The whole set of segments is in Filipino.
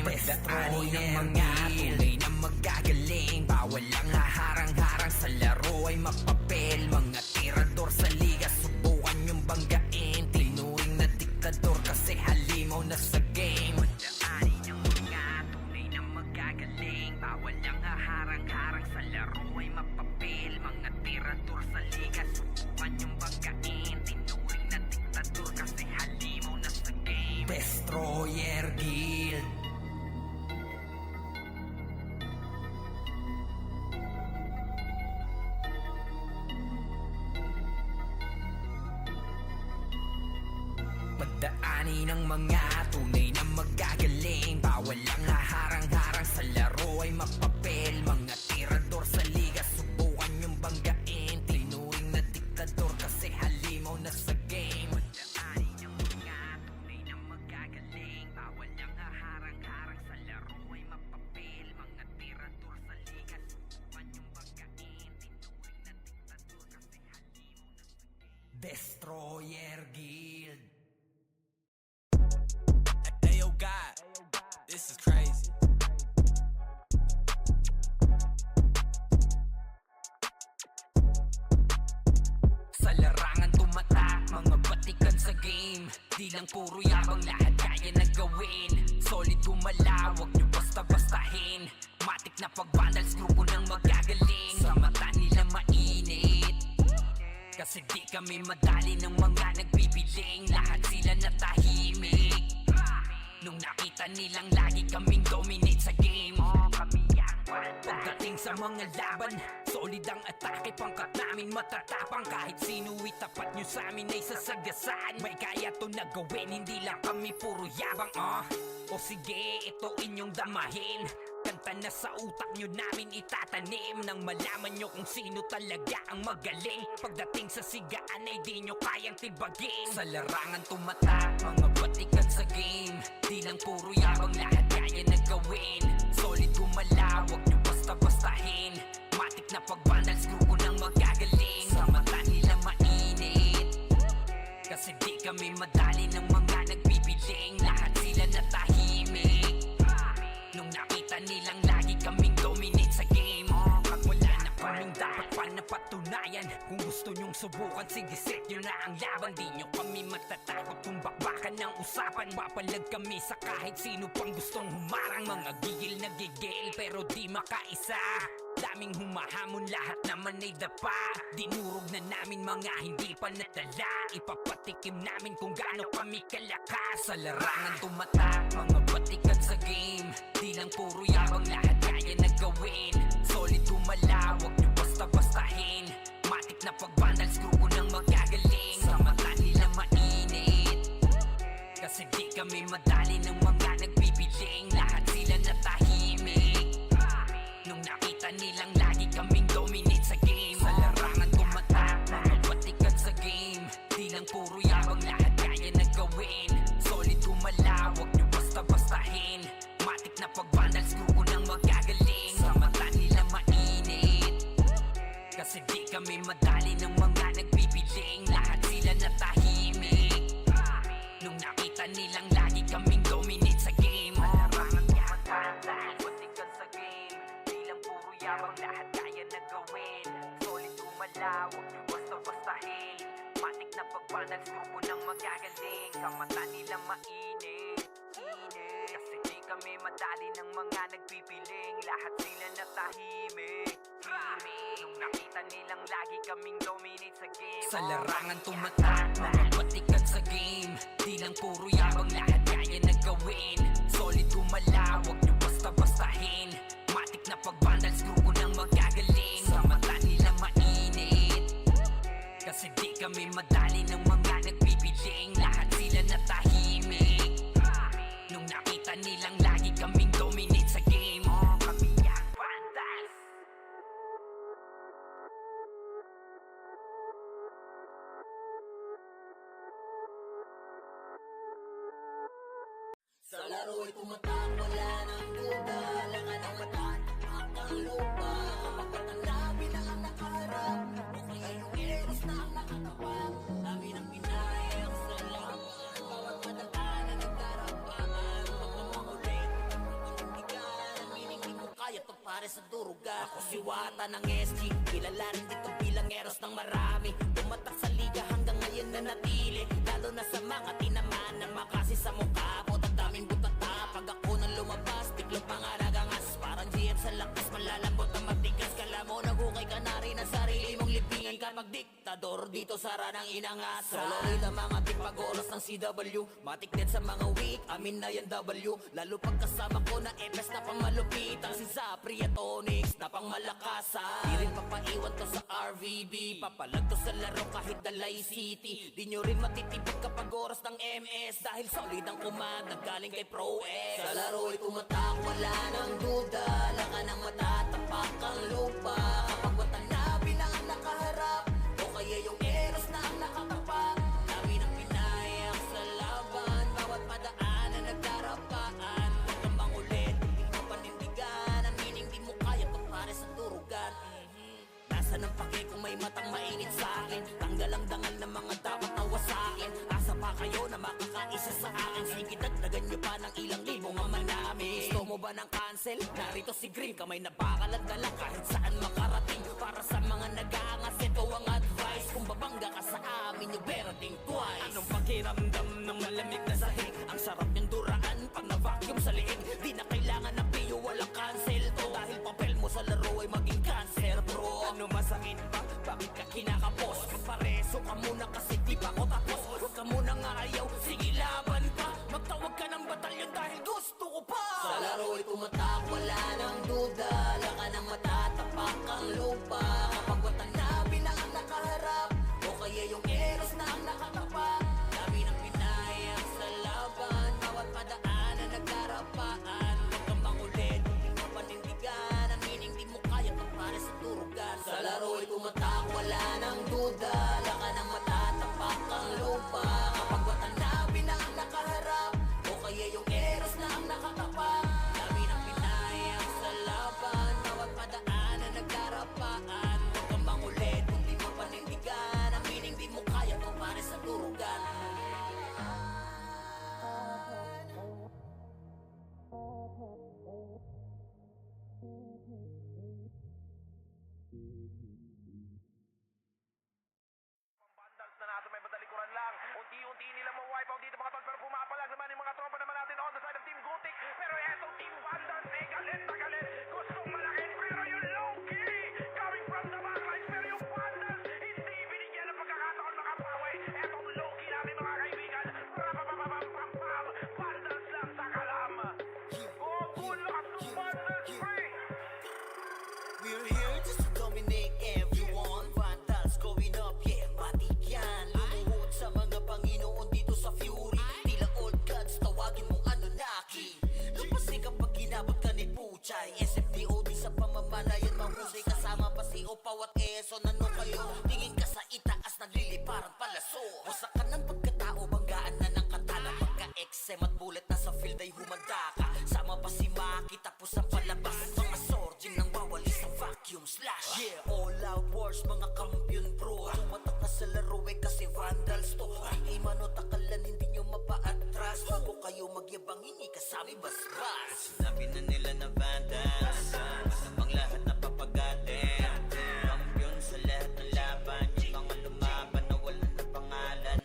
game. Daanin ng mga tunay na magagaling. Bawal lang haharang-harang sa laro ay mapapel. Mga tirador sa liga, subukan yung banggain. Tinuring na diktador kasi halimaw na sa game. Daanin ng mga tunay na magagaling. Bawal lang haharang-harang sa laro ay mapapel. Mga tirador sa liga, subukan yung banggain. Tinuring na diktador kasi halimaw na sa game. Destroyer Guild. Pagdaanin ng mga tunay na magagaling. Bawal lang haharang-harang sa laro ay mapapel. Mga tirador sa liga, subukan yung banggain. Tinuring na diktador kasi halimaw na sa game. Pagdaanin ng mga tunay na magagaling. Bawal lang haharang-harang sa laro ay mapapel. Mga tirador sa liga, subukan yung banggain. Tinuring na diktador kasi halimaw na sa game. Destroyer Guild. Ayo God, this is crazy. Sa larangan tumatak, mga batikan sa game. Di lang puro yabang, lahat kaya na gawin. Solid gumalaw, wag nyo basta-bastahin. Matik na pagbandals, grupo ng magagaling. Sa mata nila mainit, kasi di kami madali ng mga nagbibiling. Lahat sila natahimik nung nakita nilang lagi kaming dominate sa game. Pagdating sa mga laban, solid ang atake. Pangkat namin matatapang, kahit sino itapat nyo sa amin ay sasagasaan. May kaya to na gawin, hindi lang kami puro yabang. O sige, ito inyong damahin. Kanta na sa utak nyo namin itatanim. Nang malaman nyo kung sino talaga ang magaling. Pagdating sa sigaan ay di nyo kayang tibagin. Sa larangan tumatak, mga batikan sa game. Di lang puro yabang, lahat kaya na gawin. Solid gumalaw, wag nyo basta-bastahin. Matik na pagbandals, grupo ng magagaling. Sa mata nila mainit, kasi di kami madali ng mga nagbibiling. Lahat sila natahimik nung nakita nilang lagi kaming dominate sa game. Wala na kaming dapat pa napatunayan. Kung gusto nyong subukan, sige set nyo na ang laban. Di nyo kami matatakot kung bakbakan ng usapan. Mapalag kami sa kahit sino pang gustong humarang. Mga gigil na gigil pero di makaisa. Daming humahamon, lahat naman ay dapa. Dinurog na namin mga hindi pa nadala. Ipapatikim namin kung gaano kami kalakas. Sa larangan tumatak, mga batikan sa game. Di lang puro yabang, lahat kaya na gawin. Solid gumalaw, wag nyo basta-bastahin. Matik na pagbandals, grupo ng magagaling. Sa mata nila mainit, kasi di kami madali ng mga nagbibiling. Lahat sila natahimik nung nakita nilang lagi kaming dominate sa game. Sa larangan tumatak, mga batikan sa game. Di lang puro yabang, lahat kaya na gawin. Solid gumalaw, wag nyo basta-bastahin. Matik na pagbandals, grupo ng magagaling. Sa mata nila mainit, kasi di kami madali ng mga nagbibiling. Lahat sila natahimik nung nakita nilang lagi kaming dominate sa game. Larangan tumatak, mga batikan sa game. Di lang puro yabang, lahat kaya na gawin. Solid gumalaw, wag nyo basta-bastahin. Matik na pagbandals, grupo ng magagaling. Sa mata nila mainit, kasi di kami madali ng mga nagpipiling. Lahat sila natahimik nung nakita nilang lagi kaming dominate sa game. Sa larangan tumatak, mga batikan sa game. Di lang puro yabang, lahat kaya na gawin. Solid gumalaw, wag nyo basta-bastahin. Matik na pagbandals, grupo ng magagaling. Sa mata nila mainit, kasi di kami madali ng mga nagbibiling. Lahat sila natahimik nung nakita nilang lagi kaming dominate sa game. Kami ang Vandals. Sa laro'y tumatak, wala nang duda. Langan ang mata, ang lupa. Kapagkat ang labi na ang nakaharap, o kaya yung eros na ang nakatawag. Amin ang pinayang sa laban. Bawat madaan na nagdarampaan, magpapangulit pare sa durugan. Ako si Wata ng SG, kilala rin dito bilang eros ng marami. Tumatak sa liga hanggang ngayon na natili, lalo na sa mga tinamaan na makasi sa mukha. Ang daming butata, pag ako nang lumabas, tiklop mga nagangas. Parang GF sa lakas, malalambot na matigas. Kala mo naghukay ka na rin ang sarili mong libingan kapag diktador dito sa ranang inangas. Solo rin ang mga tipag-oras ng CW, matik din sa mga weak, amin na yan W. Lalo pagkasama ko na FS na pang malupitan, si Zapri at Onyx na pang malakasan. Di rin papaiwan to sa RVB, papalag to sa laro kahit Dalay City. Di nyo rin matitipid kapag oras ng MS, dahil solid ang kumanda galing kay Pro X. Sa laro'y tumatak, wala nang duda, laka ng matatapak ang lupa. Kapag watanabi na ang nakaharap, o kaya yung eros na ang nakatapak. Dami ng pinayak sa laban, bawat padaanan nagdarapaan. Huwag kang mangulit, hindi mo panindigan, ang meaning di mo kaya pag pare sa durugan. Nasaan ang pake kung may matang mainit sa akin? Tanggal ang dangal ng mga dapat nawa sa akin. Asa pa kayo na makakaisa sa akin? Sige, dagdagan nyo pa ng ilang libong ang manami. Gusto mo ba ng cancel? Narito si Green, kamay na bakal at dala kahit saan makarating. Para sa mga nag-aangas, ito ang advice. Kung babangga ka sa amin, you better think twice. Anong pakiramdam ng malamig na sahig? Ang sarap yung duraan pag na-vacuum sa liig. Di na kailangan ng piyo, walang cancel to. Dahil papel mo sa laro ay maging cancer, bro. Ano masakit pa? Bakit ka kinakapos? Pareso ka muna kasi di pa ako tapos. Huwag ka muna nga ayaw, sige laban pa. Magtawag ka ng batalyon dahil gusto ko pa. Sa laro'y tumatak, wala nang duda, laka ng matatapak ang lupa. Kapag watanabi na ang nakaharap, o kaya yung eros na ang nakatapak. Dami ng pinayak sa laban, bawat padaanan nagdarapaan. Huwag kang mangulit, hindi mo panindigan, ang meaning di mo kaya pag pare sa durugan. Sa laro'y tumatak, wala nang duda, laka ng matatapak ang lupa. Kapag watanabi na ang nakaharap, o kaya yung eros na ang nakatapak. Dami ng pinayak sa laban, bawat padaanan nagdarapaan. Huwag kang mangulit, hindi mo panindigan, ang meaning di mo kaya pag pare sa durugan. Vandals na natin may badalikuran lang. Unti-unti nila ma-wipe out dito mga tol. Pero pumapalag naman yung mga tropa naman natin on the side of Team Gutik. Pero etong Team Vandals ay galit na galit. Gustong malakin pero yung low-key coming from the backlines. Pero yung Vandals hindi binigyan ng pagkakataon makapawi. Etong low-key natin mga kaibigan. Rapapapapapam. Vandals lang sa kalam. Oh, full lakas ng Vandals, pre! We're here just to dominate everyone. Vandals going up, yeah, matik yan. Lumuhod sa mga Panginoon dito sa Fury. Tila old gods, tawagin mong Anunnaki. Lupasin kapag ginabot ka ni Puchay. SFDOD sa pamamalayan mahusay. Kasama pa si Opawat Eson. Ano kayo? Tingin ka sa itaas, nagliliparang palaso. Wasak ka ng pagkatao, banggaan na ng katana. Pagka-XM at bullet na sa field ay humanda ka. Sama pa si Maki, tapos ang palabas. Mga sorgin nang wawalis sa vacuum slash. Yeah, all out wars, mga kampiyon bro. Tumatak na sa laro eh kasi Vandals to. Ay manotakalan, hindi nyo mapa-atras. Bago kayo magyabang, hindi kasami basbas. Sinabi na nila na Vandals, masamang lahat na papagatin. Kampiyon sa lahat ng laban, yung mga lumaban na wala na pangalan.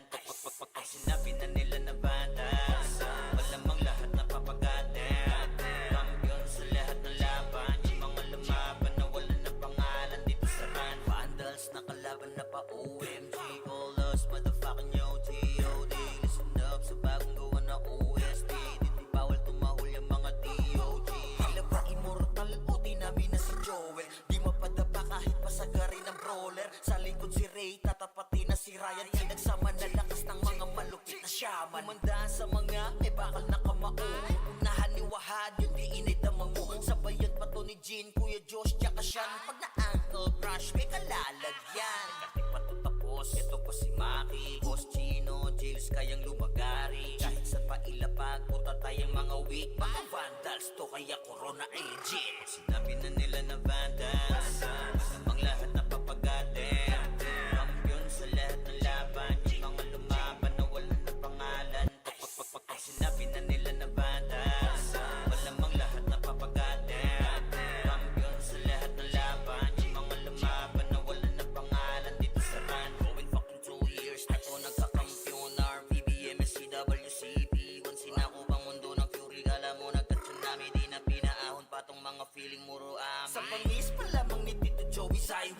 Pag sinabi na nila na Vandals, malamang lahat na papagatin. Kampiyon sa lahat ng laban, yung mga lumaban na wala na pangalan dito sa run. Vandals na kalaban na pa OMG. All us motherfucking yo G.O.D. Listen up sa bagong gawa na OST. Di bawal tumahol yung mga DOG. Tila ba immortal o dinami na si Joel? Di mapadapa kahit pasagari ng brawler. Sa likod si Ray, tatapati na si Ryan. Pinagsama na lakas ng mga malupit na shaman. Kumandaan sa mga may bakal na kamao. Unahan ni Wahad, yung di inidamang mo. Sabayan pa to ni Jean, Kuya Josh, tsaka Sean. Pag na-ankle crush, may kalalagyan. Kahit pa to tapos, ito pa si Maki, Boss Chino, Jails kayang lumagari. Kahit sa pailapag, puta tayong mga weak. Mga Vandals to, kaya Corona ay legit. Sinabi na nila na Vandals, masamang lahat na papagatin. Kampiyon sa lahat ng laban, yung mga lumaban na wala na pangalan. Pag sinabi na nila na Vandals, malamang lahat na papagatin. Kampiyon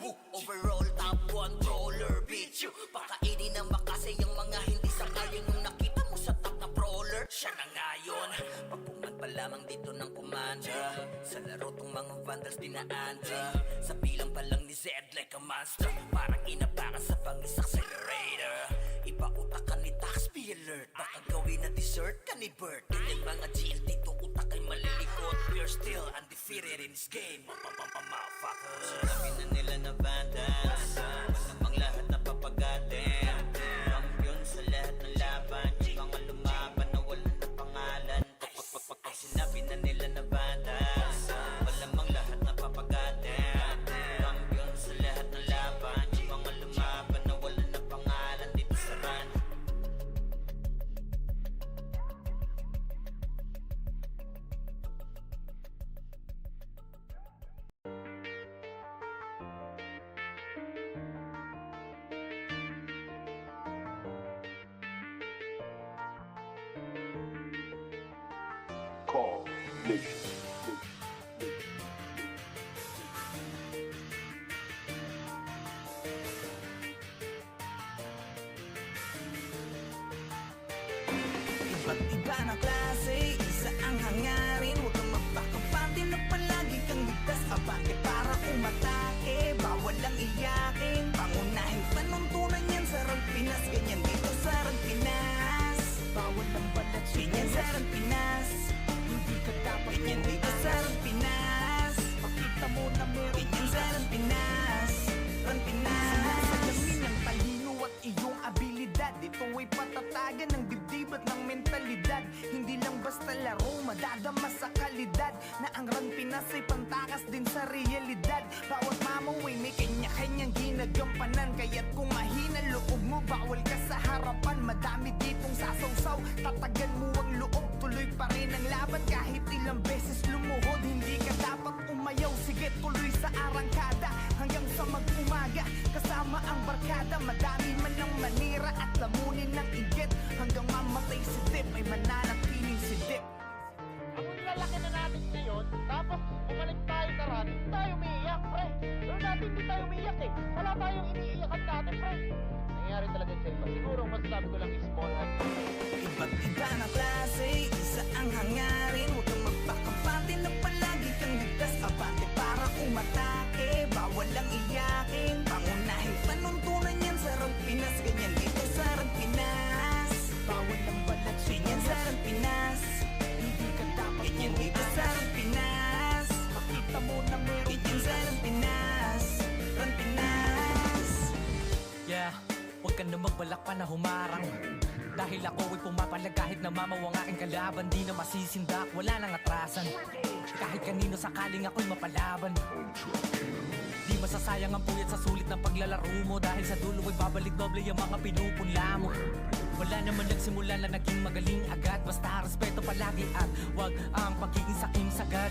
Woo, overall top 1 brawler, bitch you. Pakainin ng makasay ang mga hindi sangayon. Yung nakita mo sa top na brawler, siya na ngayon. Pagkuman pa lamang dito ng kumanda, sa laro tong mga vandals dinaanda. Sa bilang pa lang ni Zed like a monster, parang inapakan sa pangis accelerator. Ipautak ni Tax, be alert. Baka gawin na dessert ka ni Bert. Ganyan mga GL dito, utak ay malilikot. We're still undefeated in this game, motherfuckers. Sinabi na nila na vandals, malamang lahat na papagatin. Kampiyon sa lahat ng laban, yung mga lumaban na wala na pangalan. Pag sinabi na nila na vandals, malamang lahat na papagatin. Kampiyon sa lahat ng laban, yung mga lumaban na wala na pangalan dito sa run. Call Nation. Iba't iba na klase, isa ang hangarin. Huwag kang magpakapante na palagi kang ligtas. Abante para umatake, bawal lang iyakin. Pangunahin panuntunan yan sa Rang Pinas. Ganyan dito sa Rang Pinas. Bawal lang balat, ganyan sa Rang Pinas. Hindi ka dapat ganyan dito sa Rang Pinas. Pakita mo na meron ganyan sa Rang Pinas. Rang Pinas. Salamin ng talino at iyong abilidad. Ito ay patatagan ng dibdib at ng mentalidad. Hindi lang basta laro, madadama sa kalidad. Na ang Rang Pinas ay pantakas din sa realidad. Bawat mamaway may kanya-kanyang ginagampanan. Kaya't kung mahina loob mo, bawal ka sa harapan. Madami ditong sasawsaw, tatagan mo ang loob. Tuloy pa rin ang laban kahit ilang beses lumuhod. Hindi ka dapat umayaw, sige tuloy sa arangkada. Hanggang sa mag-umaga, kasama ang barkada. Madami man ang manira at lamunin ng igit. Hanggang mamatay si Dip ay mananatiling si Dip. Ang lalaki na natin ngayon, tapos bumalik tayo sa run, hindi tayo umiiyak, pre. Pero dati hindi tayo umiiyak eh. Wala tayong iniiyakan dati, pre. Nangyayari talaga sa iba. Siguro masasabi ko lang is small act. Iba't iba na klase, isa ang hangarin. Huwag kang magpakapante na palagi kang ligtas. Abante para umatake, bawal lang iyakin. Pangunahin panuntunan yan sa Rang Pinas. Ganyan dito sa Rang Pinas. Bawal lang balat, ganyan sa Rang Pinas. Hindi ka dapat ganyan dito sa Rang Pinas. Pakita mo na meron ganyan sa Rang Pinas. Rang Pinas. Yeah, huwag ka na magbalak pa na humarang. Dahil ako ay pumapalag kahit na mamaw ang aking kalaban. Di na masisindak, wala nang atrasan. Kahit kanino sakaling ako'y mapalaban. Di masasayang ang puyat sa sulit ng paglalaro mo. Dahil sa dulo ay babalik doble yung mga pinupunla mo. Wala naman nagsimula na naging magaling agad. Basta respeto palagi at wag ang pagiging saking sagad.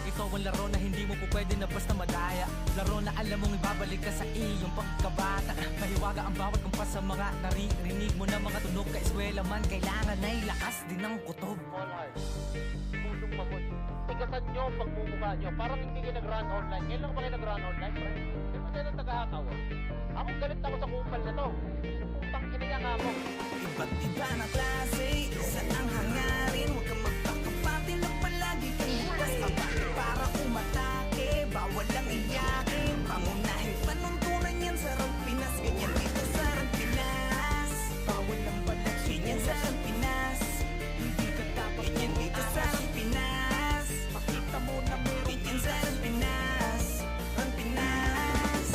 Ito ang laro na hindi mo po pwede na basta madaya. Laro na alam mong ibabalik ka sa iyong pagkabata. Mahiwaga ang bawat kumpas sa mga naririnig mo na mga tunog. Ka-eskwela man, kailangan ay lakas din ng kutob. Small heart. Tulong mamon. Tigasan nyo ang pagmumukha nyo. Parang hindi kayo nag-run online. Ngayon lang ba kayo nag-run online, pre? Hindi ba kayo nagtag-aakaw? Ako galit ako sa kupal na to. Putang kinaya nga mo. Iba't iba na klase, isa ang hangarin. Huwag kang magpakapante na palagi kang ligtas. Abante para umatake, bawal lang iyakin. Pangunahin panuntunan yan sa Rang Pinas. Ganyan dito sa Rang Pinas. Bawal lang balat, ganyan sa Rang Pinas. Hindi ka dapat ganyan dito sa Rang Pinas. Pakita mo na meron ganyan sa Rang Pinas. Rang Pinas.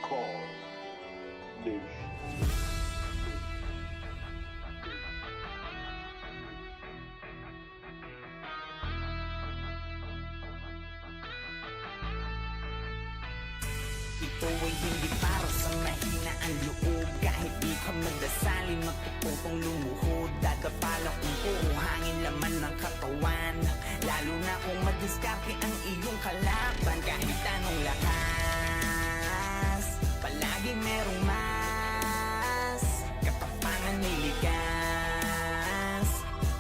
Call Nation. Ito ay hindi para sa mahina ang loob. Kahit di ka magdasali, magpuputong lumuhod. Dadapalang kung puro hangin laman ng katawan. Lalo na kung madiskarte ang iyong kalaban. Kahit anong lakas, palagi merong mas. Katapangan may likas.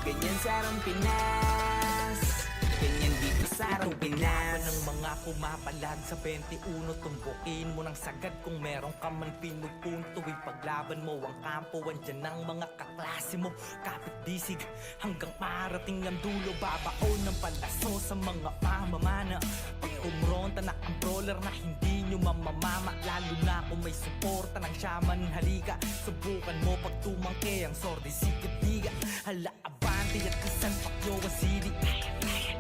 Ganyan sa Arang Pinas, ganyan dito sa Arang Pinas. Ng mga pumapalag sa 21, tumbukin mo ng sagad kung meron ka man pinupunto. Ipaglaban mo ang kampo, andyan ng mga kaklase mo. Kapit disig hanggang marating ang dulo. Babaon ng palaso sa mga mamamana. Pag kumronta na ang brawler na hindi nyo mamamama. Lalo na kung may suporta ng shaman, halika. Subukan mo pag tumangke ang sordi sikat-biga. Hala abante at kasan pakyo ang sili.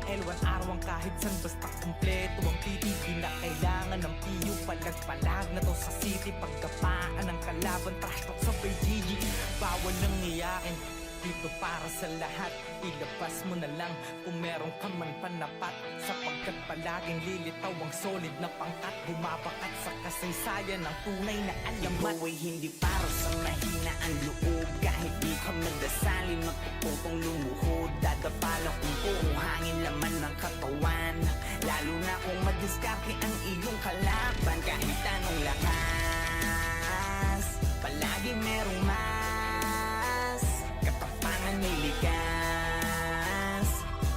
L1 araw kahit san basta kumpleto ang titi. Di na kailangan ng piyo, palag-palag na to sa city. Pagkapaan ng kalaban, trash talk sabay GG. Bawal nang iyakin, dito para sa lahat. Ilabas mo na lang kung meron ka man panapat. Sapagkat palaging lilitaw ang solid na pangkat. Bumabakat sa kasaysayan ng tunay na alamat. Ito ay hindi para sa mahina ang loob. Kahit di ka magdasali, magpuputong lumuhod. Dadapalang kung puro hangin laman ng katawan. Lalo na kung madiskarte ang iyong kalaban. Kahit anong lakas, palagi merong mas. Katapangan may likas.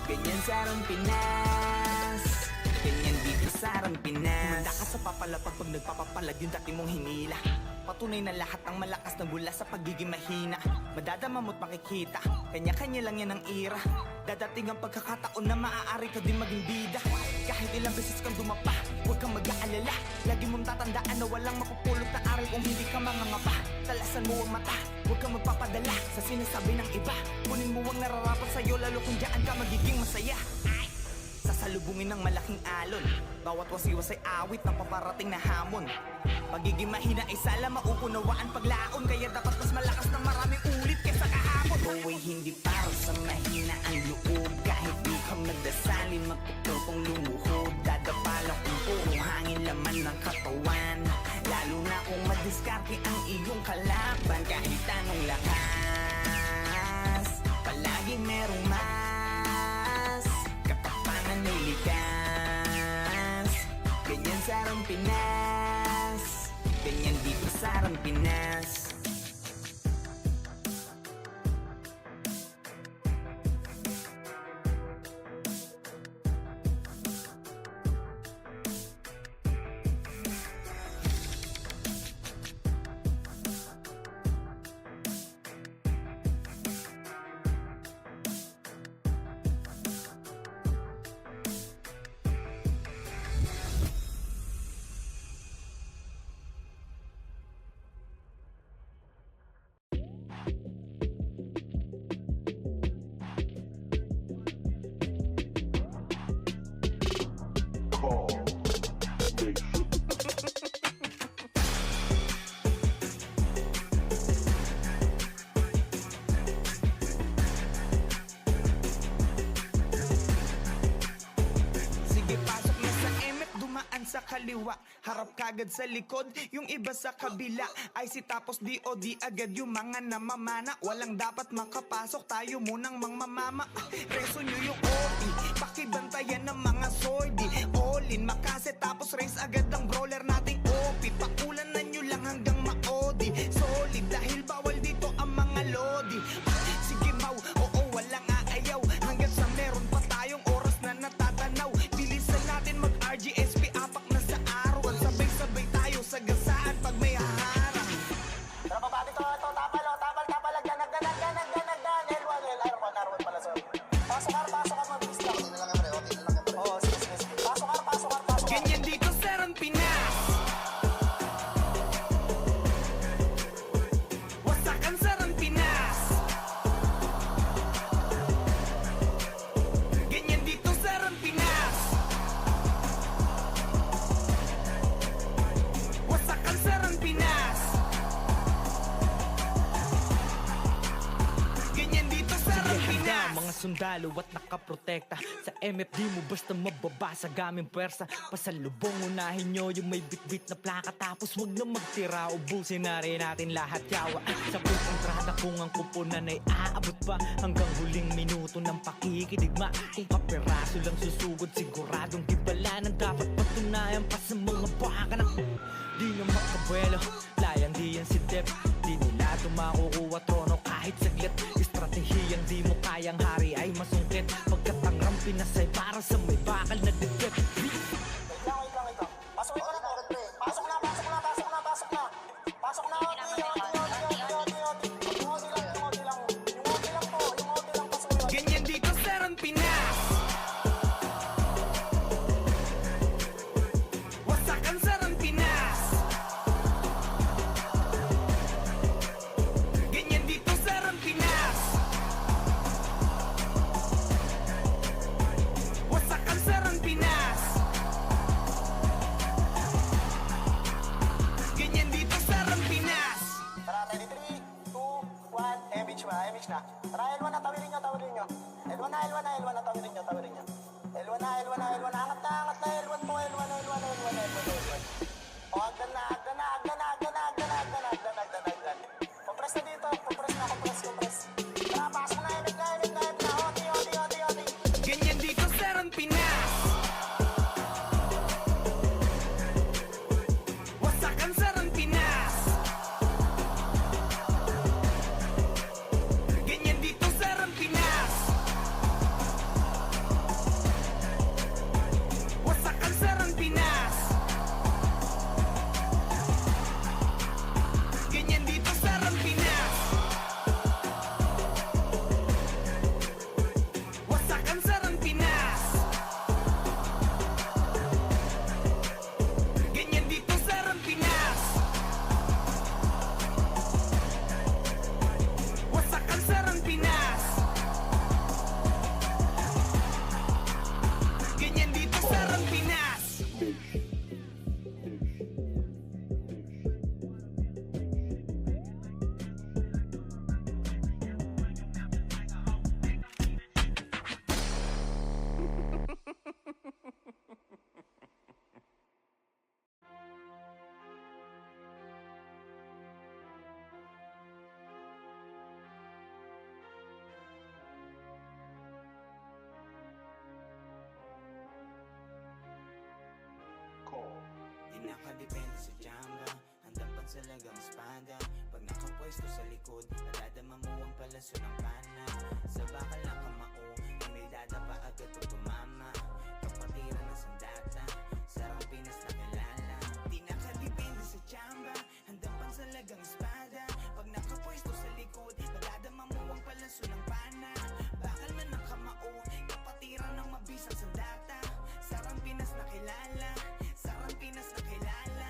Ganyan sa Arang Pinas, ganyan dito sa Arang Pinas. Manda ka sa papalapag pag nagpapapalag yung dati mong hinila. Patunay na lahat ng malakas na bula sa pagiging mahina. Madadama mo't makikita, kanya-kanya lang yan ang ira. Dadating ang pagkakataon na maaari ka din maging bida. Kahit ilang beses kang dumapa, huwag kang mag-aalala. Lagi mong tatandaan na walang mapupulot na aral kung hindi ka mangangapa. Talasan mo ang mata, huwag kang magpapadala sa sinasabi ng iba. Kunin mo ang nararapat sa'yo, lalo kung dyan ka magiging masaya. Sasalubungin ng malaking alon, bawat wasiwas ay awit ng paparating na hamon. Pagiging mahina ay sala mauunawaan paglaon. Kaya dapat mas malakas ng maraming ulit kaysa kahapon. Ito ay hindi para sa mahina ang loob. Kahit di ka magdasali, magpuputong lumuhod. Dadapalang kung puro hangin laman ng katawan. Lalo na kung madiskarte ang iyong kalaban. Kahit anong lakas, palagi merong mas. Katapangan may likas. Ganyan sa Arang Pinas, ganyan dito sa Arang Pinas. Call Nation. Sige pasok na sa emet, dumaan sa kaliwa. Harap kagad sa likod, yung iba sa kabila. IC tapos DOD agad yung mga namamana. Walang dapat makapasok, tayo munang mangmamama. Reso nyo yung OP, pakibantayan ng mga sordi. All in, makase tapos race agad ang brawler nating OP. Pakulanan nyo lang hanggang maodi. Solid dahil bawal dito ang mga lodi. Sige mau, oo walang aayaw. Hanggang sa meron pa tayong oras na natatanaw. Bilisan natin mag-RGSP, apak na sa araw. At sabay-sabay tayo sa gasaan pag may haharang. Tara pa ba dito? Ito, tapal, o, tapal, tapal, agdan, L1 pala, sorry. Pasok ka, mabilis lang. Okay na lang, pre, okay na lang, pre. Oo, sige. Pasok ka. Ganyan dito sa Arang Pinas. sundalo at nakaprotekta. Sa MFD mo basta mababasa gaming pwersa. Pasalubong unahin nyo yung may bitbit na plaka. Tapos wag na magtira, ubusin na rin natin lahat yawa. Sa kontrata kung ang kupunan ay aabot pa hanggang huling minuto ng pakikidigma. Kung kaperaso lang susugod, siguradong gibala ng dapat patunayan pa sa mga baka na di na makabuelo. Layang di yan si Dep, di nila tumakukuha trono kahit saglit. Estratehiyang di mo kayang hari ay masungkit. Pagkat ang Rampinas ay para sa may bakal na dikit. Wait lang. Pasok na to, pre. Pasok na. Pasok na, OT lang. Yung OT lang, pasok yun. Ganyan dito sa Rampinas. Wasakan sa Rampinas. Ganyan dito sa Rampinas. Wasakan sa Rampinas. Ganyan dito sa Rampinas. Tara, 3, 2, 1, MH na. Tara, L1 na, tawirin nyo. L1 na, tawirin nyo. L1 na, angat na, L1 po, L1. O, agdan na. Compress na dito, compress. Tara, pasok na, MH na, OT. Ganyan dito sa Rampinas. Wasakan sa Rampinas. Ganyan dito sa Rampinas. Wasakan sa Rampinas. Ganyan dito sa Rampinas. Wasakan sa Rampinas. Ganyan dito sa Rampinas. Wasakan sa Rampinas. Ganyan dito sa Rampinas. Call. Di nakadepende sa tsamba, handang pansalagang espada. Pag nakapwesto sa likod, nadadama mo ang palaso ng pana. Sa bakal ng kamao, ay may dadapa agad pag tumama. Kapatiran ng sandata, sarang Pinas na kilala. Di nakadepende sa tsamba, handang pansalagang espada. Pag nakapwesto sa likod, nadadama mo ang palaso ng pana. Bakal man ng kamao, kapatiran ng mabisang sandata. Sarang Pinas na kilala. Pinas na kilala.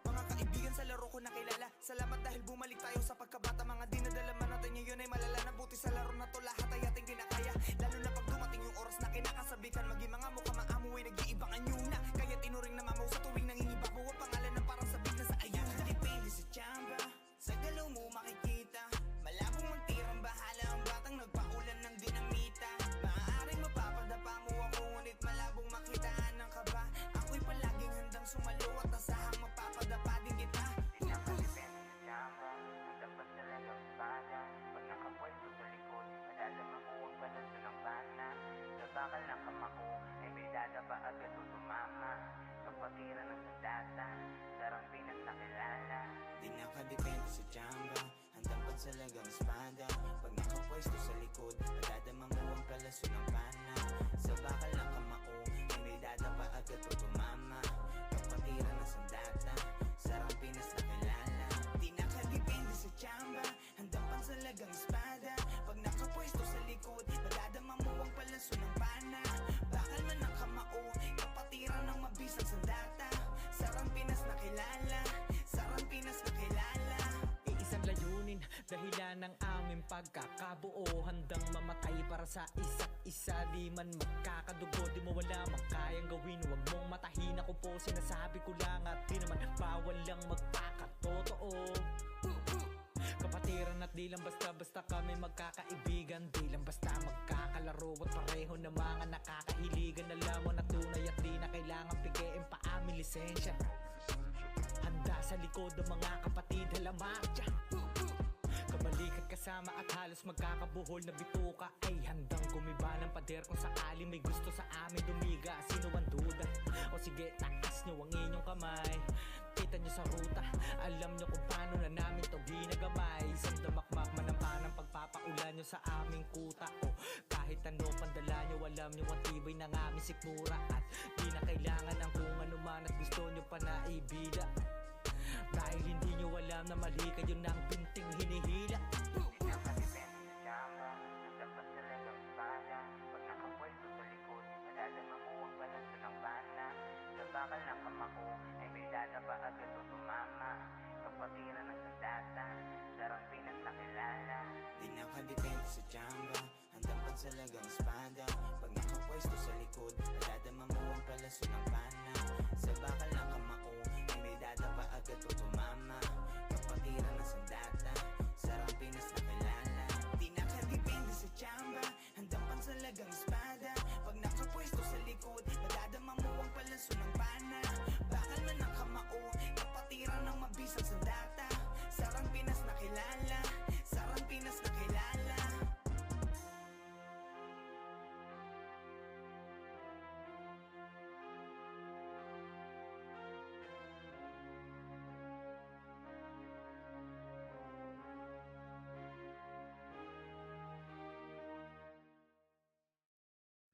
Mga kaibigan sa laro ko nakilala. Salamat dahil bumalik tayo sa pagkabata. Mga dinadalaman natin ngayon ay malala na. Buti sa laro na to lahat ay ating kinakaya. Lalo na pag dumating yung oras na kinakasabikan. Maging mga mukha maamu ay nag-iibang anyo na. Kaya tinuring na mamaw sa tuwing nangingibabaw. Ang pangalan ng parang sabik na sa ayan. Depende sa tsamba, sa galaw mo makikita. Malabong magtirang bahala ang batang nagpaulan ng dinamita. Maaaring mapapadapa mo ako, ngunit malabong makitaan ng kaba. Ako'y palaging handang sumalo at asahang mapapadapa din kita. Nakadepende sa tsamba, ang dapat talagang espada. Pag nakapwesto sa likod, madadama mo ang balanso ng bana. Sa bakal ng kamao, ay may dadapa agad o tumama. Kapatiran ng sandata, sarang Pinas na kilala. Di nakadepende sa tsamba, handang pansalagang espada. Pag nakapwesto sa likod, madadama mo ang palaso ng bana. Sa bakal ng kamao, ay may dadapa agad o tumama. Kapatiran ng sandata, sarang Pinas na kilala. Di nakadepende sa tsamba, handang pansalagang espada. Pag nakapwesto sa likod, madadama mo ang palaso ng bana. Bakal man ng kamao, kapatiran ng mabisang sandata. Sarang Pinas na kilala, sarang Pinas na kilala. Iisang layunin, dahilan ng aming pagkakabuo. Handang mamatay para sa isa't isa. Di man magkakadugo, di mo wala mang kayang gawin. Huwag mong matahin ako po, sinasabi ko lang. At di naman bawal lang magpakatotoo. Kapatiran At di lang basta-basta kami magkakaibigan, di lang basta magkakalaro at pareho na mga nakakahiligan. Alam mo na tunay at di na kailangan pikein pa aming lisensya. Handa sa likod ng mga kapatid, halamarcha. Kabalikat kasama at halos magkakabuhol na bituka. Ay handang gumiba ng pader kung sakali may gusto sa amin dumiga. Sino ang duda? O sige, taas nyo ang inyong kamay. Kita nyo sa ruta, alam nyo kung paano na namin to ginagamay. Isang damakmak man ang panang pagpapaulan nyo sa aming kuta. O kahit ano pandala nyo, alam nyo ang tibay ng aming sikmura. At di na kailangan ng kung ano man at gusto nyo pa na ibida. Dahil hindi nyo alam na mali kayo ng binting hinihila. Nakadepende sa tsamba, dapat talagang espada. Pag nakapwesto sa likod, madadama mo ang balanso ng bana. Sa bakal ng kamako, ay may dadapa agad o tumama. Kapatiran ng sandata, darang Pinas na kilala. Di nakadepende sa tsamba, handang pansalagang espada. Pag nakapwesto sa likod, madadama mo ang balanso ng bana. Sa bakal ng kamako, ay may dadapa agad o tumama. Kapatiran ng sandata, sarang Pinas na kilala. Di nakadepende sa tsamba, handang pansalagang espada. Pag nakapwesto sa likod, madadama mo ang palanso ng bana. Bakal man ang kamao, kapatiran ng mabisang sandata. Sarang Pinas na kilala, sarang Pinas na kilala.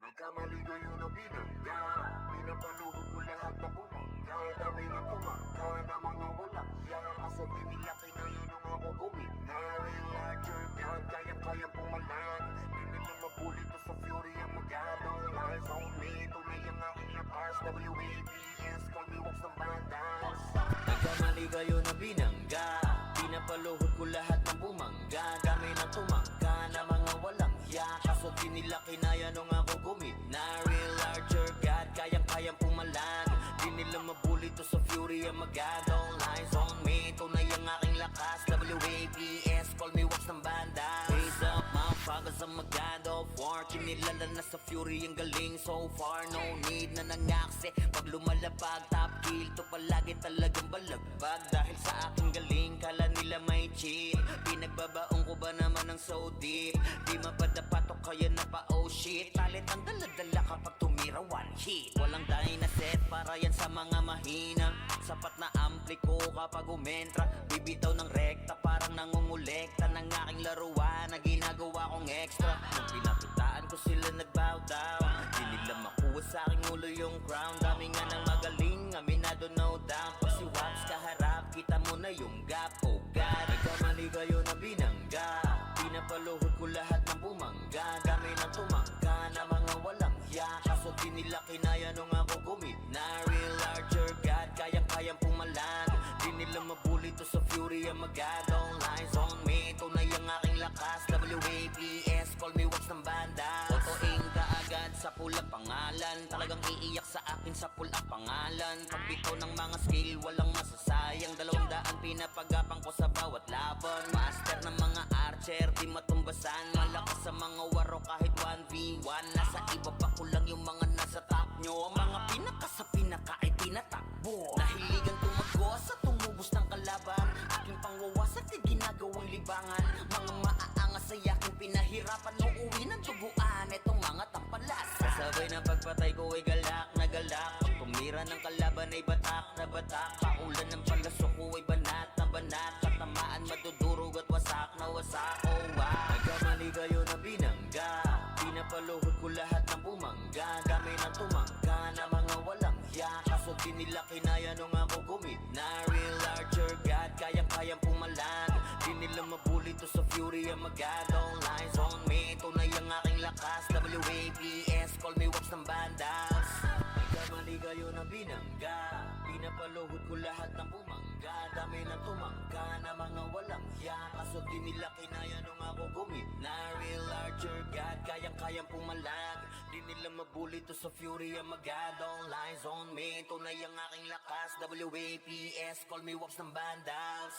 Nagkamali kayo na binangga, pinapaluhod ko lahat na bumangga. Dami na tumangga na mga walang yan. Asa din nila kinayo nung ako gumit na real larger God, kaya-kayang pumalan. Di nila mabuli to sa fury ang magano. Lies on me, tunay ang aking lakas. WABS, call me Wax ng bandas. Nagkamali kayo na binangga, pinapaluhod ko lahat ng bumangga. Dami na tumangga na mga walang hiya. Kaso di nila kinaya nung ako gumit na real larger God, kayang-kayang pumalan. Di nila mabuli to sa fury ang magano. Lies on me, tunay ang aking lakas. WABS, call me Wax ng banda. Raise up, motherfuckers, I'm a god of war. Kinilala na sa fury ang galing so far. No need na nangaksi pag lumalapag. Top kill to palagi talagang balagbag. Dahil sa aking galing, kala nila may cheat. Pinagbabaong ko ba naman ng so deep? Di mapadapat o kaya na pa oh shit. Talit ang daladala kapag tumira one hit. Walang dynaset para yan sa mga mahina. Sapat na ampli ko kapag umentra. Bibitaw ng rekta parang nangungulekta ng aking laruan na ginagawa kong extra. Nung pinakitaan ko sila nagbow down, di nila makuha sa aking ulo yung crown. Dami nga ng magaling, aminado no doubt. Pag si Wax kaharap, kita mo na yung gap. Oh God, nagkamali kayo na binangga, pinapaluhod ko lahat ng bumangga. Dami na tumangga na mga walang hiya. Kaso di nila kinaya nung ako gumit na real larger God, kayang-kayang pumalan. Di nila mabuli to sa fury ang magano. Lies on me, tunay ang aking lakas. WABS, call me Wax ng banda. Otoing kaagad sa pula pangalan, talagang iiyak sa akin sa pula pangalan. Pagbito ng mga skill, walang masasayang. 200 pinapagapang ko sa bawat laban. Master ng mga archer, di matumbasan. Malakas sa mga waro kahit 1v1. Nasa iba pa ko lang yung mga nasa top nyo. Ang mga pinaka sa pinaka ay tinatakbo. Nahiligan tumagos at tumubos ng kalaban. Aking pangwawas at ginagawang libangan. Mga maaangas sa yaking pinahirapan. Uuwi ng tubuan etong mga tampalas. Kasabay na pagpatay ko ay galak na galak. Pag tumira ng kalaban ay batak na batak. Paulan ng palaso ko ay banat na banat. Katamaan madudurog at wasak na wasak. Oh wow, nagkamali kayo na binangga, pinapaluhod ko lahat ng bumangga. Dami na tumangga na mga walang hiya. Kaso di nila kinaya nung ako gumit na real larger God, kayang-kayang pumalan. Di nila mabuli to sa fury ang magano. Lies on me, tunay ang aking lakas. WABS, call me Wax ng bandas. Nagkamali kayo na binangga, pinapaluhod ko lahat ng bumangga. Dami na tumangga na mga walang hiya. Kaso di nila kinaya nung ako gumit na real larger God, kayang-kayang pumalag. Di nila mabuli to sa fury ang magano. Lies on me, tunay ang aking lakas. WAPS, call me Wax ng bandas.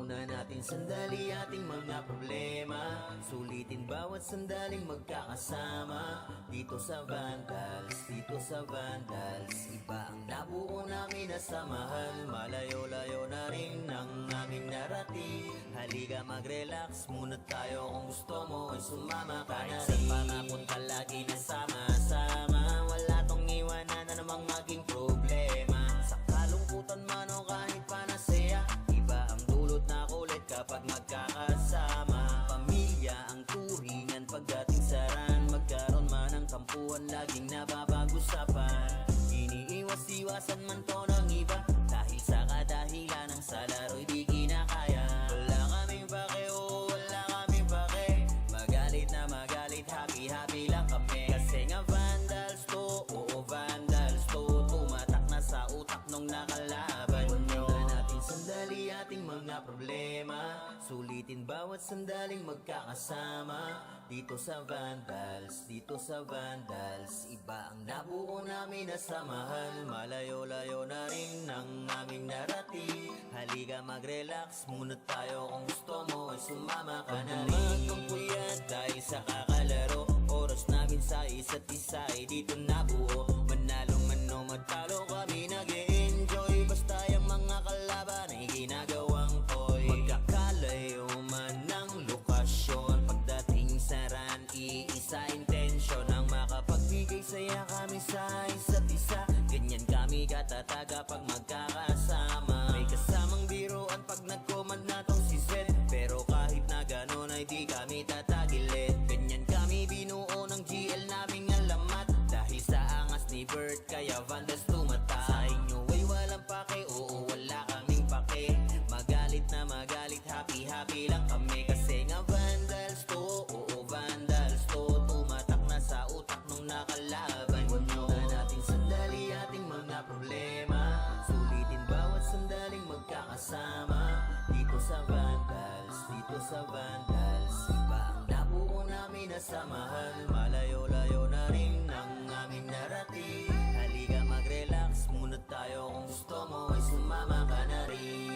muna natin sandali ating mga problema. Sulitin bawat sandaling magkakasama. Dito sa Vandals, dito sa Vandals, iba ang nabuo namin na samahan. Malayo-layo na rin ang aming narating. Halika mag-relax muna tayo, kung gusto mo ay sumama ka na rin. Sa panapunta lagi na sama-sama. Wala tong iwanan na namang maging problema. Sa kalungkutan man o kahit panasaya, iba ang dulot na kulit kapag magkakasama. Pamilya ang turingan pagdating sa ran. Magkaroon man ng tampuhan, laging napapag-usapan. Iniiwas-iwasan man to ng iba, dahil sa kadahilan ng sa laro'y di kinakaya. Wala kaming pake, oo, wala kaming pake. Magalit na magalit, happy-happy lang kami. Kasi nga Vandals to, oo Vandals to. Tumatak na sa utak nung nakalaban nyo. Muna natin sandali ating mga problema. Sulitin bawat sandaling magkakasama. Dito sa Vandals, dito sa Vandals, iba ang nabuo namin na samahan. Malayo-layo na rin ang aming narating. Halika mag-relax muna tayo, kung gusto mo ay sumama ka na rin. Puyat dahil sa kakalaro, oras namin sa isa't isa ay dito nabuo. Manalo man o matalo kami nag-e-enjoy, basta yung mga kalaban ay ginagawang toy. Magkakalayo man ng lokasyon, pagdating sa ran, iisa intensyon ang makapagbigay saya kami sa isa't isa. Ganyan kami katataga pag magkakasama. May kasamang biruan pag nag-command na tong si Zed, pero kahit na ganon ay di kami tatagilid. Ganyan kami binuo ng GL naming alamat, dahil sa angas ni Bert kaya Vandals tumata. Sa inyo ay walang pake, oo wala kaming pake. Magalit na magalit, happy-happy lang kami. Kasi nga Vandals to, oo Vandals to. Tumatak na sa utak nung nakalaban nyo. Muna natin sandali ating mga problema. Sulitin bawat sandaling magkakasama. Dito sa Vandals, dito sa Vandals, iba ang nabuo namin na samahan. Malayo-layo na rin ang aming narating. Halika mag-relax muna tayo, kung gusto mo ay sumama ka na rin.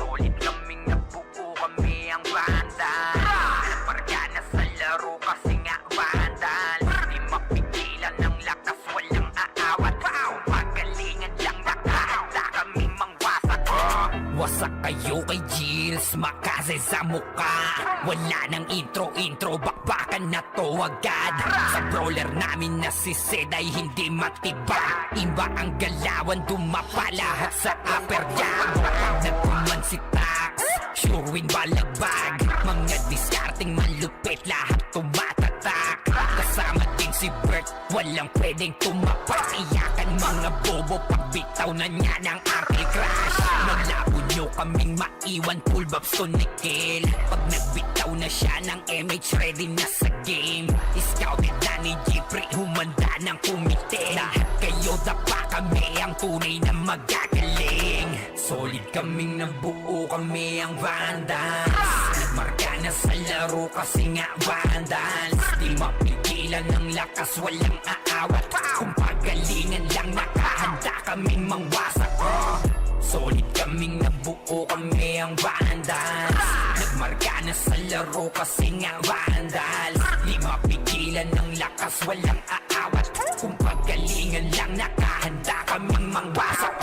Solid kaming nabuo, kami ang Vandals. Parga na sa laro kasi nga Vandals. Di mapigilan ng lakas, walang aawat. Pagalingan lang, nakahanda kaming mangwasak. Wasak kayo kay Gilles, makase sa muka. Wala nang intro, bakbakan na to agad. Sa brawler namin na si Zed ay hindi matibag. Iba ang galawan, dumapa lahat sa upper jab. Nagkuman si Tax, sure win balagbag. Mga discarding malupit, lahat tumatatak. Kasama din si Bert, walang pwedeng tumapak. Iyakan mga bobo, pagbitaw na niya ng Uncle Crash. Malabo nyo kaming maiwan, full bobs to Nickel. Pag nagbitaw na siya ng MH, ready na sa game. Scouted na ni Jeffrey, humanda ng kumite. Lahat kayo dapa, kami ang tunay na magagaling. Solid kaming nabuo, kami ang Vandals. Marka na sa laro kasi nga Vandals. Di mapigilan ng lakas, walang aawat. Kung pagalingan lang, nakahanda kaming mangwasak. Solid kaming nabuo, kami ang Vandals. Nagmarka na sa laro kasi nga Vandals. Di mapigilan ng lakas, walang aawat. Kung pagalingan lang, nakahanda kaming mangwasak.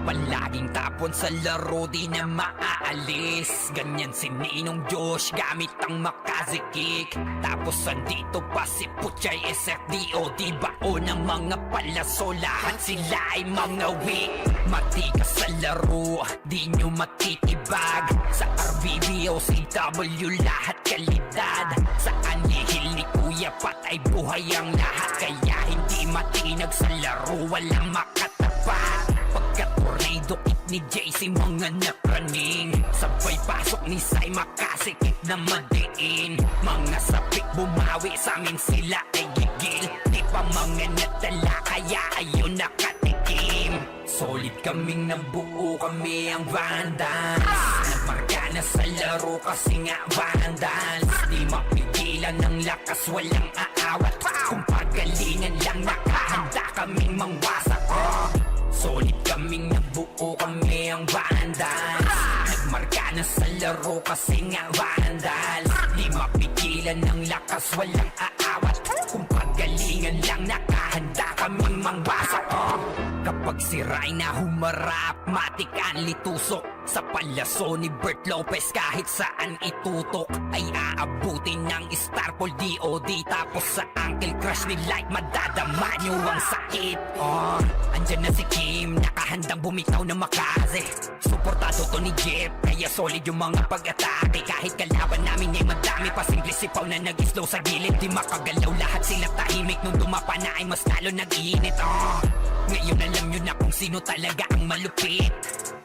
Palaging tapon sa laro, di na maaalis. Ganyan si Ninong Josh, gamit ang Makaze Kick. Tapos andito pa si Puchay SFDO. Di bao ng mga palaso, lahat sila ay mga weak. Matikas sa laro, di nyo matitibag. Sa RBB o CW, lahat kalidad. Sa anihil ni Kuya Pat ay buhay ang lahat. Kaya hindi matinag sa laro, walang makatapat. Pagka-tornado-kit ni JC, mga napraning. Sabay pasok ni Sai, makasikip na madiin. Mga sapik bumawi, sa amin sila ay gigil. Di pa mga natala, kaya ayun nakatikim. Solid kaming nabuo, kami ang Vandals. Nagmarka na sa laro kasi nga Vandals. Di mapigilan ng lakas, walang aawat. Kung pagalingan lang, nakahanda kaming mangwasak. Solid kaming nabuo, kami ang Vandals. Nagmarka na sa laro kasi nga Vandals. Di mapigilan ng lakas, walang aawat. Kung pagalingan lang, nakahanda kaming mangwasak. Kapag si Rayna humarap, matik ang litusok. Sa palaso ni Bert Lopez, kahit saan itutok ay aabutin ng Starpol DOD. Tapos sa Uncle Crush ni Light, madadama nyo ang sakit. Andyan na si Kim, nakahandang bumitaw na makaze. Suportado to ni Jeff, kaya solid yung mga pag-atake. Kahit kalaban namin ay madami pa, simple sipaw na nag-slow sa gilid. Di makagalaw, lahat sila tahimik. Nung dumapa na ay mas lalo nag-iinit. Ngayon alam nyo na kung sino talaga ang malupit.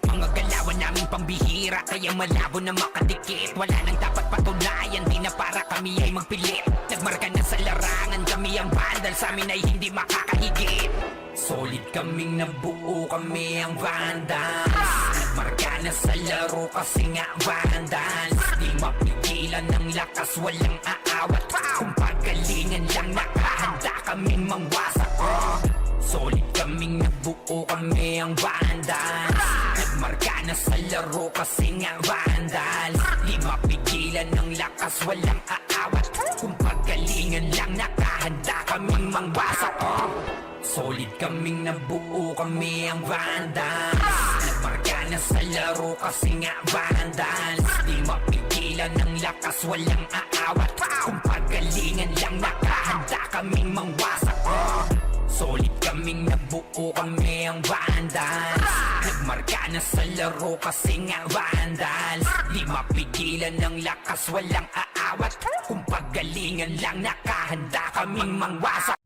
Mga galawan naming pambihira, kaya malabo na makadikit. Wala nang dapat patunayan, di na para kami ay magpilit. Nagmarka na sa larangan, kami ang Vandal, sa amin ay hindi makakahigit. Solid kaming nabuo, kami ang Vandals. Nagmarka na sa laro kasi nga Vandals. Di mapigilan ng lakas, walang aawat. Kung pagalingan lang, nakahanda kaming mangwasak. Solid kaming nabuo, kami ang Vandals. Nagmarka na sa laro kasi nga Vandals. Di mapigilan ng lakas, walang aawat. Kung pagalingan lang, nakahanda kaming mangwasak. Solid kaming nabuo, kami ang Vandals. Nagmarka na sa laro kasi nga Vandals. Di mapigilan ng lakas, walang aawat. Kung pagalingan lang, nakahanda kaming mangwasak. Solid kaming nabuo, kami ang Vandals. Nagmarka na sa laro kasi nga Vandals. Di mapigilan ng lakas, walang aawat. Kung pagalingan lang, nakahanda kaming mangwasak.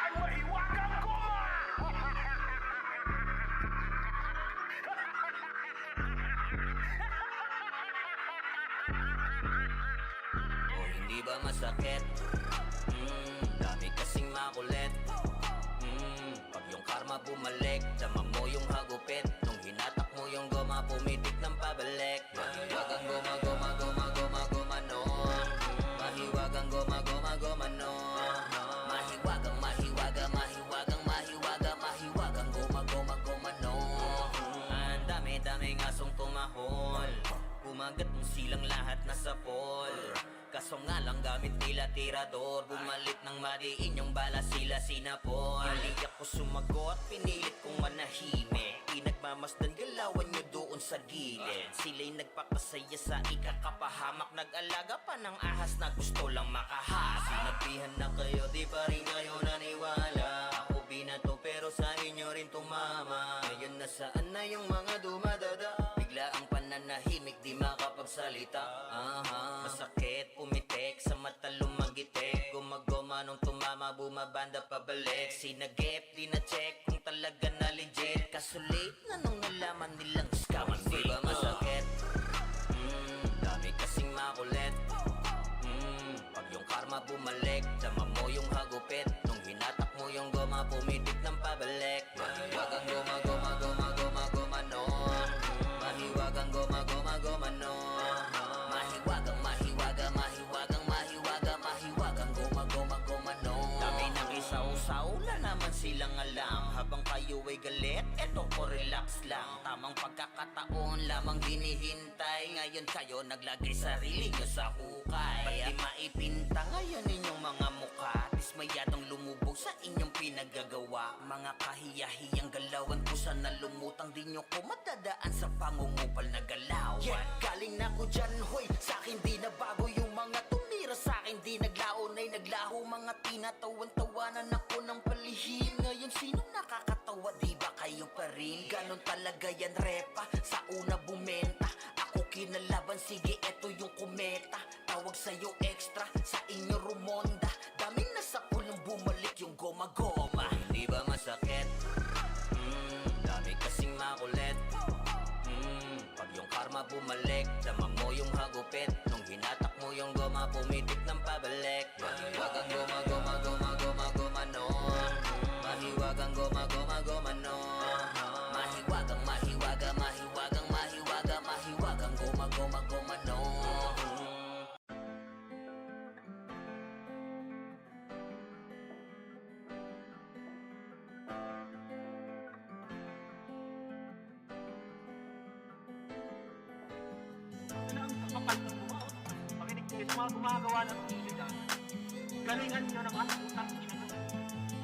Ay, mahiwagang goma! O hindi ba masakit? Dami kasing makulit. Pag yung karma bumalik, dama mo yung hagupit. Nung hinatak mo yung goma, pumitik ng pabalik. Mahiwagang goma, goma, goma, goma, goma, no. Mahiwagang goma, goma, goma, no. Mahiwagang, mahiwaga, mahiwagang, mahiwaga, mahiwagang goma, goma, goma, no. Ang dami-daming asong tumahol. Kumagat mong silang lahat nasa pol. Kaso nga lang gamit nila tirador. Bumalik ng madiin yung bala, sila sinapol. Hindi ako sumagot, pinilit kong manahimik. Pinagmamasdan, galawan nyo doon sa gilid. Sila'y nagpapasaya sa ikakapahamak. Nag-alaga pa ng ahas na gusto lang makahas. Sinabihan na kayo, di pa rin kayo naniwala. Ako binato pero sa inyo rin tumama. Ngayon nasaan na yung mga dumadada? Bigla ang pananahimik, di makapagsalita. Masakit, pumitik, sa mata lumagitik. Gumagoma nung tumama, bumabanda pabalik. Sinagip, di na-check kung talaga na legit. Kaso late na nung nalaman nilang scam. Di ba masakit? Dami kasing makulit. Pag yung karma bumalik, dama mo yung hagupit. Nung hinatak mo yung goma, pumitik ng pabalik. Mahiwagang goma, goma, goma, goma, goma, no. Mahiwagang goma, goma, goma, no. Mahiwagang, mahiwaga, mahiwagang, mahiwaga, mahiwagang goma, goma, goma, no. Dami nakisaw-saw na naman silang alam. Habang kayo ay galit, eto ko relax lang. Tamang pagkakataon lamang hinihintay. Ngayon kayo naglagay sarili nyo sa hukay. Ba't di maipinta ngayon inyong mga mukha? Dismayadong lumubog sa inyong pinagagawa. Mga kahiyahiyang galawan ko sana lumutang. Di nyo ko madadaan sa pangungupal na galawan. Galing na ko dyan, hoy, sa'kin di na bago yung mga tumira Pero sa'kin di naglaon ay naglaho. Mga tinatawan-tawanan ako ng palihim. Ngayon sinong nakakatawa, di ba kayo pa rin? Ganon talaga yan repa, sa una bumenta. Ako kinalaban, sige eto yung kometa. Tawag sa'yo extra, sa inyo rumonda. Daming nasa pulong bumalik yung goma-goma. Hindi ba masakit? Dami kasing makulit. Pag yung karma bumalik, dama mo yung hagupit. Nung hinatak mo yung goma, pumitik ng pabalik. Mahiwagang goma, goma, goma, goma, goma, no. Mahiwagang goma, goma, goma, no. Mahiwagang, mahiwaga, mahiwagang, mahiwaga, mahiwagang goma, goma, goma, no. Kapal ng mga pakinig kayo sa mga gumagawa ng video dyan. Galingan nyo ng ating utang ina nyo.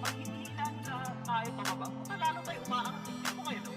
Pag hinihila nila tayo pababa, lalo tayo umaangat. Hindi mo kayo, no?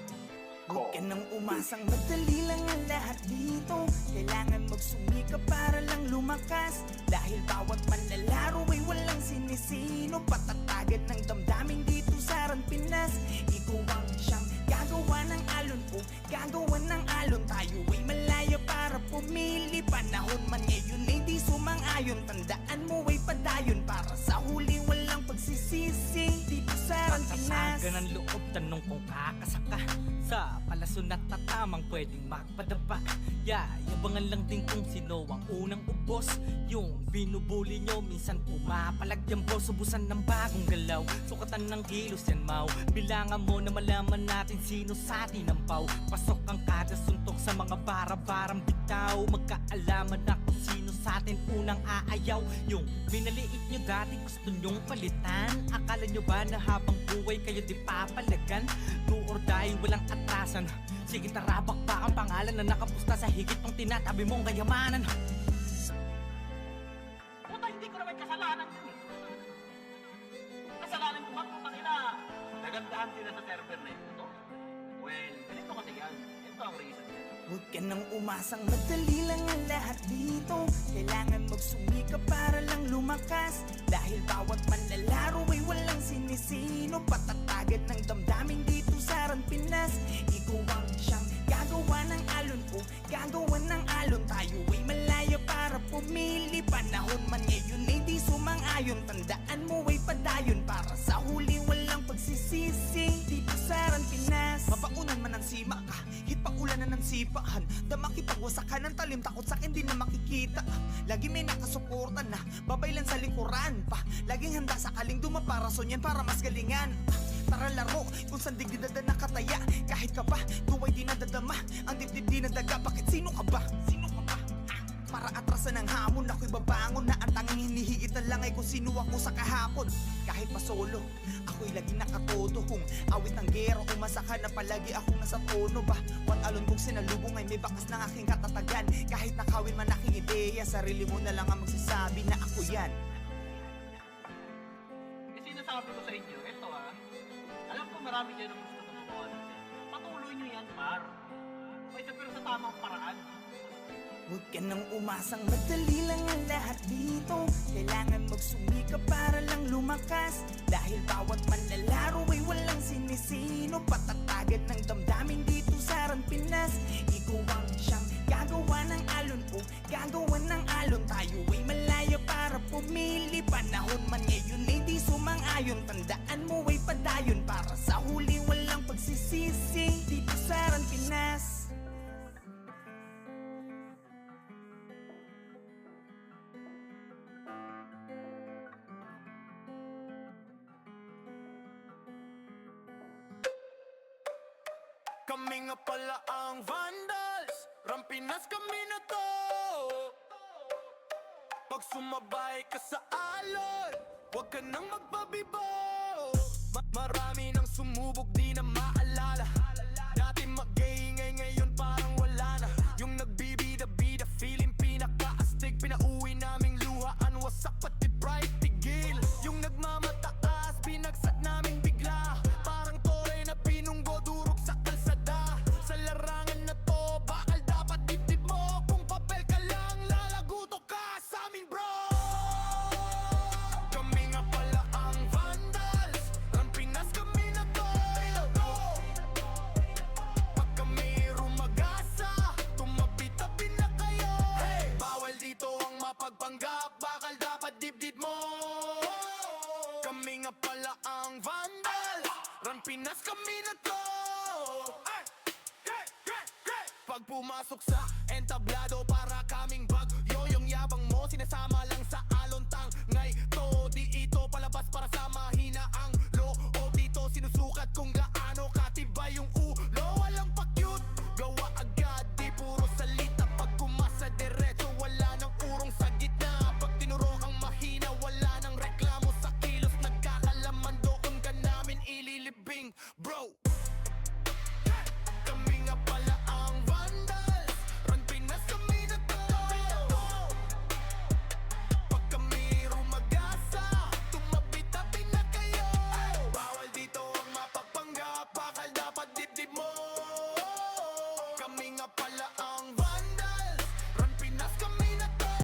Huwag ka nang umasang madali lang ang lahat dito. Kailangan magsumikap para lang lumakas. Dahil bawat manlalaro ay walang sinisino. Patatagan ng damdamin dito sa Ran Pinas. Ikaw ang siyang gagawa ng alon o gagawa ng alon. Tayo ay malaya para pumili. Panahon man ngayon ay di sumang-ayon. Tandaan mo ay padayon para sa huli walang pagsisisi. Dito sa Ran Pinas. Patasagan ng loob, tanong kung kakasaka. Sa palason at tatamang pwedeng magpadapa. Yabangan lang din kung sino ang unang ubos. Yung binubuli nyo, minsan pumapalag yan boss. Ubusan ng bagong galaw, sukatan ng kilos yan mau. Bilangan mo na malaman natin sino sa atin ang pau. Pasok ang kada suntok sa mga bara-barang bitaw. Magkaalaman na kung sino sa atin unang aayaw. Yung binaliit nyo dati gusto nyong palitan. Akala nyo ba na habang buhay kayo di papalagan? Do or die, walang atrasan. Sige tarabak pa ang pangalan na nakapusta sa higit pang tinatabi mong kayamanan. Puta, hindi ko naman kasalanan yun eh. Kasalanan ko ba kung kanina nagandahan sila sa server na ito? Well, ganito kasi yan. Ito ang reason yan. Huwag ka nang umasang madali lang ang lahat dito. Kailangan magsumikap para lang lumakas. Dahil bawat manlalaro ay walang sinisino. Patatagan ng damdamin dito sa Ran Pinas. Ikaw ang siyang gagawa ng alon o gagawa ng alon. Tayo ay malaya para pumili. Panahon man ngayon ay di sumang-ayon. Tandaan mo ay padayon para sa huli walang pagsisisi. Dito sa Ran Pinas. Mabaunan man ang sima ka, hit pa ulanan ng sipahan. Damakipagwasakan ng talim, takot sa akin di na makikita. Lagi may nakasuporta na, babay lang sa likuran pa. Laging handa sa kaling dumaparason yan para mas galingan. Tara laro, kung saan digdidada nakataya. Kahit ka ba, tuway di nadadama. Ang dibdib di nadaga, bakit sino ka ba? Sino ka ba? Para atrasan ng hamon, ako'y babangon na ang tanging hinihiit na lang ay kung sino ako sa kahapon. Kahit pa solo, ako'y laging nakatodo. Kung awit ng gero, umasaka na palagi akong nasa tono ba? What alon kung sinalubong ay may bakas ng aking katatagan. Kahit nakawin man aking ideya, sarili mo na lang ang magsasabi na ako yan. Eh, sinasabi ko sa inyo, ito alam ko marami dyan ang gusto gumawa natin. Patuloy nyo yan, par. May pero sa tamang paraan. Huwag ka nang umasang madali lang ang lahat dito. Kailangan magsumikap para lang lumakas. Dahil bawat manlalaro ay walang sinisino. Patatagan ng damdamin dito sa Ran Pinas. Ikaw ang siyang gagawa ng alon o gagawa ng alon. Tayo ay malaya para pumili. Panahon man ngayon ay di sumang-ayon. Tandaan mo ay padayon para sa huli walang pagsisisi. Dito sa Ran Pinas. Kami nga pala ang Vandals, Rampinas kami na to. Pag sumabay ka sa alon, huwag ka nang magpabibo. Marami nang sumubok di na maalala. Dati mag-iingay ngayon parang wala na. Yung nagbibida-bida feeling pinaka-astig. Pinauwi naming luhaan, wasak pati pride tigil. Yung nagmamataas, binagsak namin bigla. Parang toray na pinunggo, durog sa kalsada. Sa larangan na to, bakal dapat dibdib mo. Kung papel ka lang, lalaguto ka sa amin bro. panggap, bakal dapat dibdib mo. Kami nga pala ang Vandals, Run Pinas kami na to. Pag pumasok sa entablado, para kaming bagyo. Yung yabang mo sinasama lang sa alontang. Ngay to, di ito